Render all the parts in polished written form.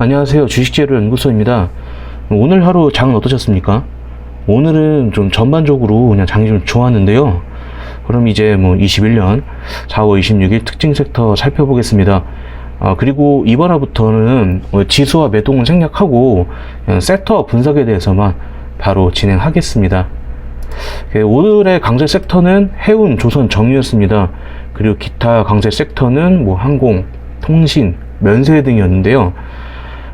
안녕하세요. 주식재료 연구소입니다. 오늘 하루 장은 어떠셨습니까? 오늘은 좀 전반적으로 그냥 장이 좀 좋았는데요. 그럼 이제 21년 4월 26일 특징 섹터 살펴보겠습니다. 그리고 이번 화부터는 지수와 매동을 생략하고 섹터 분석에 대해서만 바로 진행하겠습니다. 오늘의 강세 섹터는 해운, 조선, 정유였습니다. 그리고 기타 강세 섹터는 항공, 통신, 면세 등이었는데요.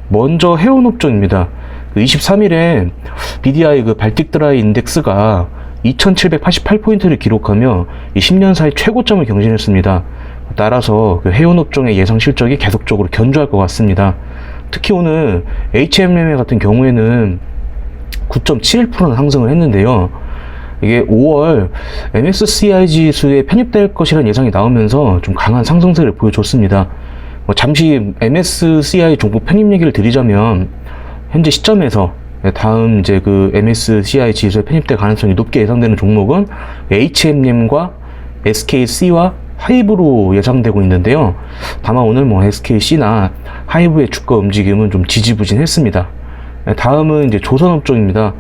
먼저 해운업종입니다. 23일에 BDI 발틱 드라이 인덱스가 2788포인트를 기록하며 10년 사이 최고점을 경신했습니다. 따라서 해운업종의 예상 실적이 계속적으로 견조할 것 같습니다. 특히 오늘 HMM 같은 경우에는 9.71%나 상승을 했는데요. 이게 5월 MSCI 지수에 편입될 것이라는 예상이 나오면서 좀 강한 상승세를 보여줬습니다. 잠시 MSCI 종목 편입 얘기를 드리자면, 현재 시점에서 다음 이제 MSCI 지수에 편입될 가능성이 높게 예상되는 종목은 HMM과 SKC와 하이브로 예상되고 있는데요. 다만 오늘 SKC나 하이브의 주가 움직임은 좀 지지부진했습니다. 다음은 이제 조선업종입니다.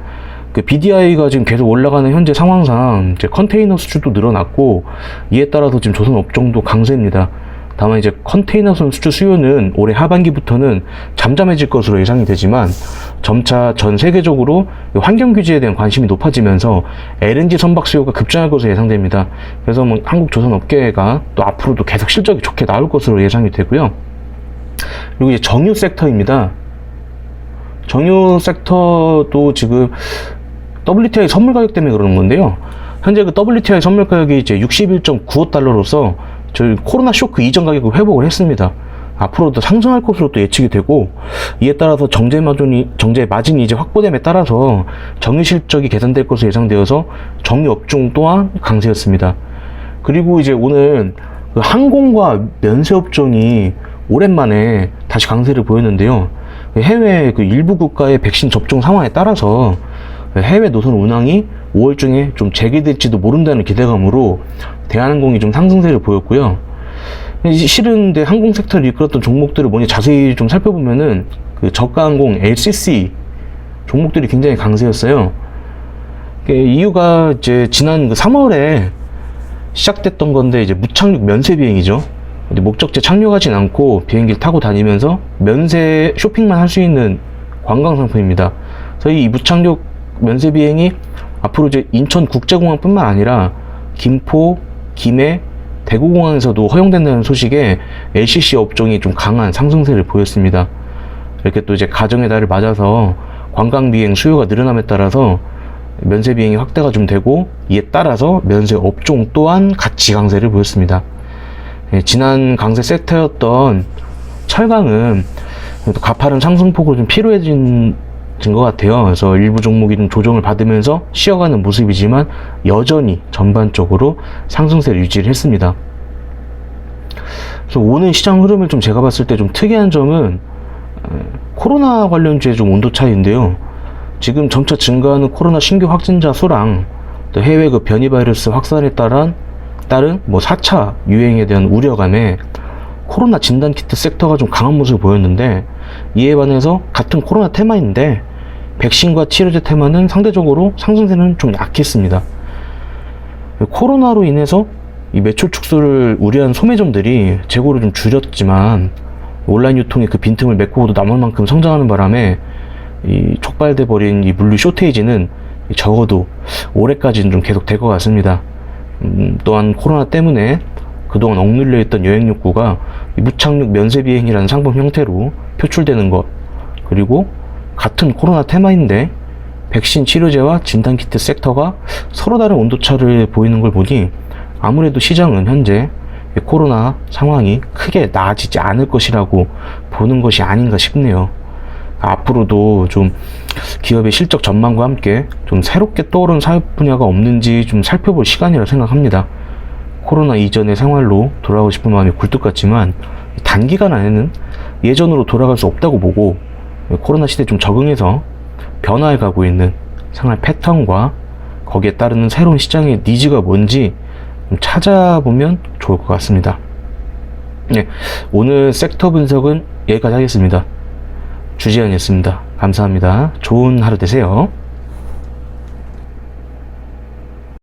BDI가 지금 계속 올라가는 현재 상황상 이제 컨테이너 수출도 늘어났고, 이에 따라서 지금 조선업종도 강세입니다. 다만 이제 컨테이너 수출 수요는 올해 하반기부터는 잠잠해질 것으로 예상이 되지만, 점차 전 세계적으로 환경 규제에 대한 관심이 높아지면서 LNG 선박 수요가 급증할 것으로 예상됩니다. 그래서 한국 조선업계가 또 앞으로도 계속 실적이 좋게 나올 것으로 예상이 되고요. 그리고 이제 정유 섹터입니다. 정유 섹터도 지금 WTI 선물 가격 때문에 그러는 건데요. 현재 WTI 선물 가격이 이제 61.95달러로서 저희 코로나 쇼크 이전 가격을 회복을 했습니다. 앞으로도 상승할 것으로 또 예측이 되고, 이에 따라서 정제 마진이 이제 확보됨에 따라서 정유 실적이 개선될 것으로 예상되어서 정유 업종 또한 강세였습니다. 그리고 이제 오늘 항공과 면세 업종이 오랜만에 다시 강세를 보였는데요. 해외 일부 국가의 백신 접종 상황에 따라서 해외 노선 운항이 5월 중에 좀 재개될지도 모른다는 기대감으로 대한항공이 좀 상승세를 보였고요. 실은 항공 섹터를 이끌었던 종목들을 자세히 좀 살펴보면은 저가항공, LCC 종목들이 굉장히 강세였어요. 이유가 이제 지난 3월에 시작됐던 건데, 이제 무착륙 면세 비행이죠. 목적지에 착륙하진 않고 비행기를 타고 다니면서 면세 쇼핑만 할 수 있는 관광 상품입니다. 그래서 이 무착륙 면세 비행이 앞으로 이제 인천국제공항뿐만 아니라 김포, 김해, 대구공항에서도 허용된다는 소식에 LCC 업종이 좀 강한 상승세를 보였습니다. 이렇게 또 이제 가정의 달을 맞아서 관광 비행 수요가 늘어남에 따라서 면세 비행이 확대가 좀 되고, 이에 따라서 면세 업종 또한 같이 강세를 보였습니다. 지난 강세 섹터였던 철강은 또 가파른 상승폭으로 좀 피로해진 것 같아요. 그래서 일부 종목이 좀 조정을 받으면서 쉬어가는 모습이지만 여전히 전반적으로 상승세를 유지를 했습니다. 그래서 오는 시장 흐름을 좀 제가 봤을 때 좀 특이한 점은 코로나 관련주의 좀 온도 차이인데요. 지금 점차 증가하는 코로나 신규 확진자 수랑 또 해외 변이 바이러스 확산에 따른 4차 유행에 대한 우려감에 코로나 진단 키트 섹터가 좀 강한 모습을 보였는데, 이에 반해서 같은 코로나 테마인데 백신과 치료제 테마는 상대적으로 상승세는 좀 약했습니다. 코로나로 인해서 이 매출 축소를 우려한 소매점들이 재고를 좀 줄였지만, 온라인 유통의 빈틈을 메꾸고도 남을 만큼 성장하는 바람에 이 촉발돼 버린 이 물류 쇼테이지는 적어도 올해까지는 좀 계속 될 것 같습니다. 또한 코로나 때문에 그동안 억눌려 있던 여행 욕구가 무착륙 면세 비행이라는 상품 형태로 표출되는 것, 그리고 같은 코로나 테마인데 백신 치료제와 진단키트 섹터가 서로 다른 온도차를 보이는 걸 보니 아무래도 시장은 현재 코로나 상황이 크게 나아지지 않을 것이라고 보는 것이 아닌가 싶네요. 앞으로도 좀 기업의 실적 전망과 함께 좀 새롭게 떠오른 사업 분야가 없는지 좀 살펴볼 시간이라 생각합니다. 코로나 이전의 생활로 돌아가고 싶은 마음이 굴뚝 같지만 단기간 안에는 예전으로 돌아갈 수 없다고 보고, 코로나 시대에 좀 적응해서 변화해 가고 있는 생활 패턴과 거기에 따르는 새로운 시장의 니즈가 뭔지 좀 찾아보면 좋을 것 같습니다. 네, 오늘 섹터 분석은 여기까지 하겠습니다. 주지현이었습니다. 감사합니다. 좋은 하루 되세요.